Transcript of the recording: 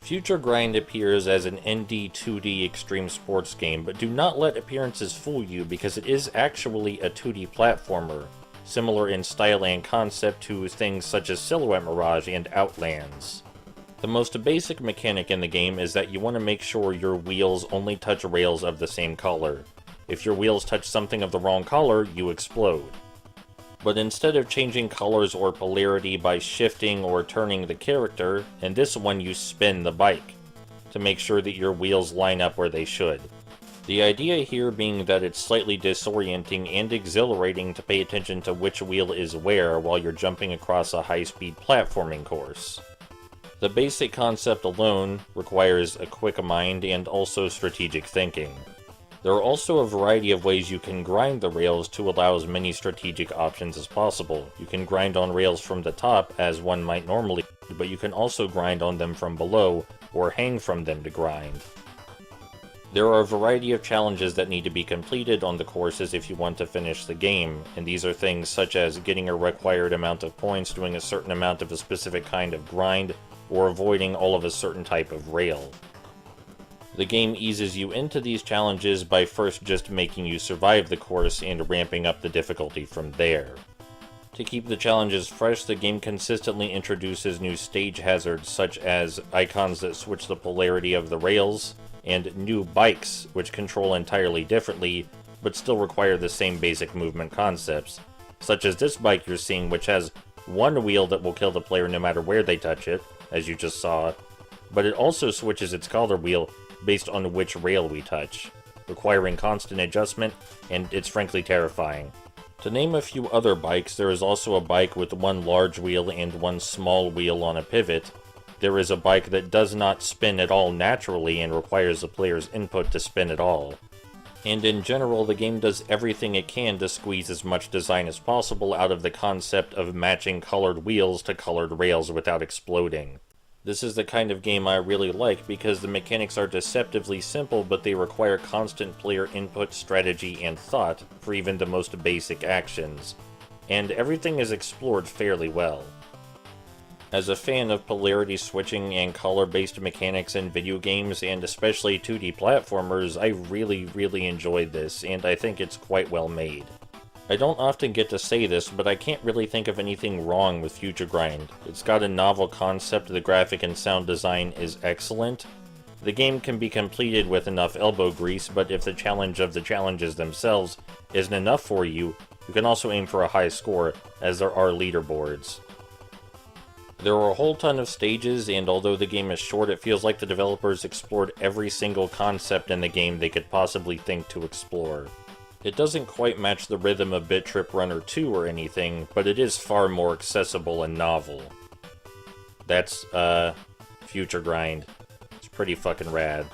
FutureGrind appears as an ND 2D extreme sports game, but do not let appearances fool you because it is actually a 2D platformer, similar in style and concept to things such as Silhouette Mirage and Outlands. The most basic mechanic in the game is that you want to make sure your wheels only touch rails of the same color. If your wheels touch something of the wrong color, you explode. But instead of changing colors or polarity by shifting or turning the character, in this one you spin the bike, to make sure that your wheels line up where they should. The idea here being that it's slightly disorienting and exhilarating to pay attention to which wheel is where while you're jumping across a high-speed platforming course. The basic concept alone requires a quick mind and also strategic thinking. There are also a variety of ways you can grind the rails to allow as many strategic options as possible. You can grind on rails from the top, as one might normally, but you can also grind on them from below, or hang from them to grind. There are a variety of challenges that need to be completed on the courses if you want to finish the game, and these are things such as getting a required amount of points, doing a certain amount of a specific kind of grind, or avoiding all of a certain type of rail. The game eases you into these challenges by first just making you survive the course and ramping up the difficulty from there. To keep the challenges fresh, the game consistently introduces new stage hazards such as icons that switch the polarity of the rails, and new bikes which control entirely differently but still require the same basic movement concepts, such as this bike you're seeing, which has one wheel that will kill the player no matter where they touch it, as you just saw, but it also switches its color wheel based on which rail we touch, requiring constant adjustment, and it's frankly terrifying. To name a few other bikes, there is also a bike with one large wheel and one small wheel on a pivot. There is a bike that does not spin at all naturally and requires the player's input to spin at all. And in general, the game does everything it can to squeeze as much design as possible out of the concept of matching colored wheels to colored rails without exploding. This is the kind of game I really like because the mechanics are deceptively simple, but they require constant player input, strategy, and thought for even the most basic actions. And everything is explored fairly well. As a fan of polarity switching and color-based mechanics in video games, and especially 2D platformers, I really enjoyed this, and I think it's quite well made. I don't often get to say this, but I can't really think of anything wrong with FutureGrind. It's got a novel concept, the graphic and sound design is excellent. The game can be completed with enough elbow grease, but if the challenge of the challenges themselves isn't enough for you, you can also aim for a high score, as there are leaderboards. There are a whole ton of stages, and although the game is short, it feels like the developers explored every single concept in the game they could possibly think to explore. It doesn't quite match the rhythm of Bit Trip Runner 2 or anything, but it is far more accessible and novel. That's, FutureGrind. It's pretty fucking rad.